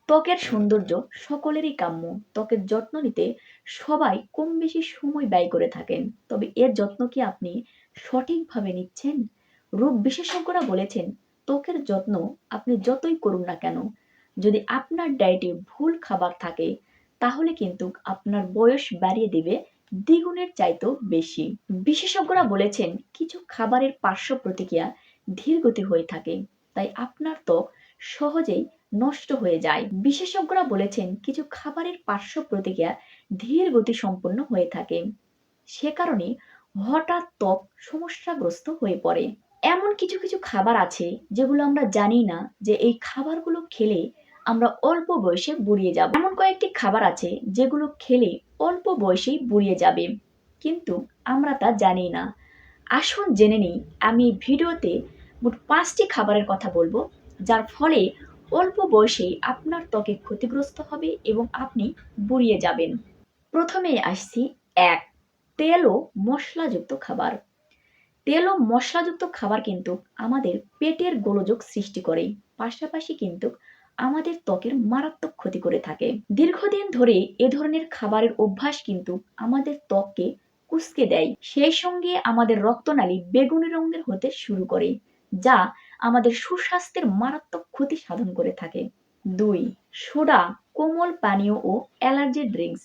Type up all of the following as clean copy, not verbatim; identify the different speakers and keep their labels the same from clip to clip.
Speaker 1: ত্বকের সৌন্দর্য সকলেরই কাম্য। ত্বকের যত্ন নিতে সবাই কম বেশি সময় ব্যয় করে থাকেন। তবে এর যত্ন কি আপনি সঠিকভাবে নিচ্ছেন? রূপ বিশেষজ্ঞরা বলেছেন, ত্বকের যত্ন আপনি যতই করুন না কেন, যদি আপনার ডায়েটে ভুল খাবার থাকে, তাহলে কিন্তু আপনার বয়স বাড়িয়ে দিবে দ্বিগুণের চাইতেও বেশি। বিশেষজ্ঞরা বলেছেন, কিছু খাবারের পার্শ্ব প্রতিক্রিয়া ধীরগতি হয়ে থাকে, তাই আপনার ত্বক সহজেই নষ্ট হয়ে যায়। বিশেষজ্ঞরা বলেছেন, কিছু খাবারের পার্শ্ব প্রতিক্রিয়া ধীর গতি সম্পন্ন হয়ে থাকে, সে কারণে হঠাৎ ত্বক সমস্যাগ্রস্ত হয়ে পড়ে। এমন কিছু কিছু খাবার আছে যেগুলো আমরা জানি না যে এই খাবারগুলো খেলে আমরা অল্প বয়সে বুড়িয়ে যাব। এমন কয়েকটি খাবার আছে যেগুলো খেলে অল্প বয়সেই বুড়িয়ে যাবে, কিন্তু আমরা তা জানি না। আসুন জেনে নিই, আমি ভিডিওতে মোট 5টি খাবারের কথা বলবো, যার ফলে অল্প বয়সেই আপনার ত্বকে ক্ষতিগ্রস্ত হবে এবং আপনি বুড়িয়ে যাবেন। প্রথমেই আসছি 1, তেল ও মশলাযুক্ত খাবার। তেল ও মশলাযুক্ত খাবার কিন্তু আমাদের পেটের গোলযোগ সৃষ্টি করে, পাশাপাশি কিন্তু আমাদের ত্বকের মারাত্মক ক্ষতি করে থাকে। দীর্ঘদিন ধরে এ ধরনের খাবারের অভ্যাস কিন্তু আমাদের ত্বককে কুঁচকে দেয়, সেই সঙ্গে আমাদের রক্তনালী বেগুনি রঙের হতে শুরু করে, যা আমাদের সুস্বাস্থ্যের মারাত্মক ক্ষতি সাধন করে থাকে। 2, সোডা, কোমল পানীয় ও অ্যালার্জি ড্রিঙ্কস।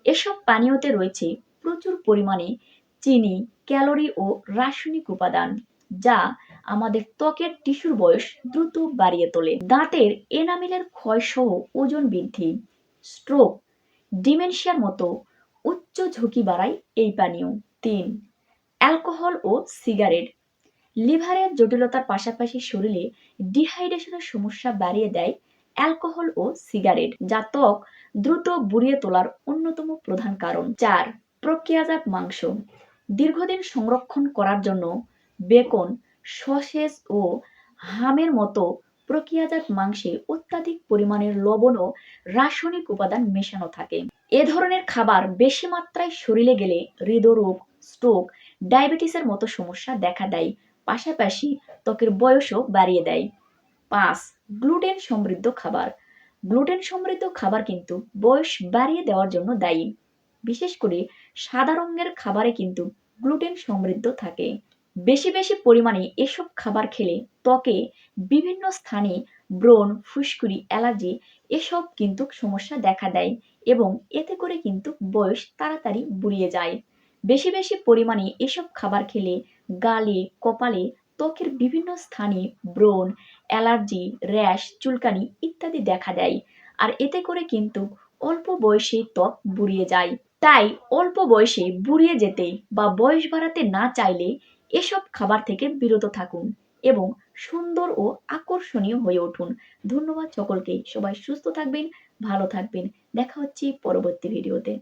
Speaker 1: এসব পানীয়তে রয়েছে প্রচুর পরিমাণে চিনি, ক্যালোরি ও রাসায়নিক উপাদান, যা আমাদের ত্বকের টিস্যুর বয়স দ্রুত বাড়িয়ে তোলে। দাঁতের এনামেলের ক্ষয় সহ ওজন বৃদ্ধি, স্ট্রোক, ডিমেনশিয়ার মতো উচ্চ ঝুঁকি বাড়ায় এই পানীয়। 3, অ্যালকোহল ও সিগারেট। লিভারের জটিলতার পাশাপাশি শরীরে ডিহাইড্রেশনের সমস্যা বাড়িয়ে দেয় অ্যালকোহল ও সিগারেট, যা ত্বক দ্রুত বুড়িয়ে তোলার অন্যতম প্রধান কারণ। 4, প্রক্রিয়াজাত মাংস। দীর্ঘদিন সংরক্ষণ করার জন্য বেকন, সসেজ ও হামের মতো প্রক্রিয়াজাত মাংসে অত্যাধিক পরিমাণের লবণ ও রাসায়নিক উপাদান মেশানো থাকে। এ ধরনের খাবার বেশি মাত্রায় শরীরে গেলে হৃদরোগ, স্ট্রোক, ডায়াবেটিসের মতো সমস্যা দেখা দেয়, পাশাপাশি ত্বকের বয়সও বাড়িয়ে দেয়। 5, গ্লুটেন সমৃদ্ধ খাবার। গ্লুটেন সমৃদ্ধ খাবার কিন্তু বয়স বাড়িয়ে দেওয়ার জন্য দায়ী। বিশেষ করে সাদা রঙের খাবারে কিন্তু গ্লুটেন সমৃদ্ধ থাকে। বেশি বেশি পরিমাণে এসব খাবার খেলে ত্বকে বিভিন্ন স্থানে ব্রণ, ফুসকুড়ি, অ্যালার্জি এসব কিন্তু সমস্যা দেখা দেয় এবং এতে করে কিন্তু বয়স তাড়াতাড়ি বুড়িয়ে যায়। বেশি বেশি পরিমাণে এসব খাবার খেলে গালে, কপালে, ত্বকের বিভিন্ন স্থানে ব্রণ, অ্যালার্জি, র্যাশ, চুলকানি ইত্যাদি দেখা দেয়, আর এতে করে কিন্তু অল্প বয়সে ত্বক বুড়িয়ে যায়। তাই অল্প বয়সে বুড়িয়ে যেতে বা বয়স বাড়াতে না চাইলে এসব খাবার থেকে বিরত থাকুন এবং সুন্দর ও আকর্ষণীয় হয়ে উঠুন। ধন্যবাদ সকলকে। সবাই সুস্থ থাকবেন, ভালো থাকবেন। দেখা হচ্ছে পরবর্তী ভিডিওতে।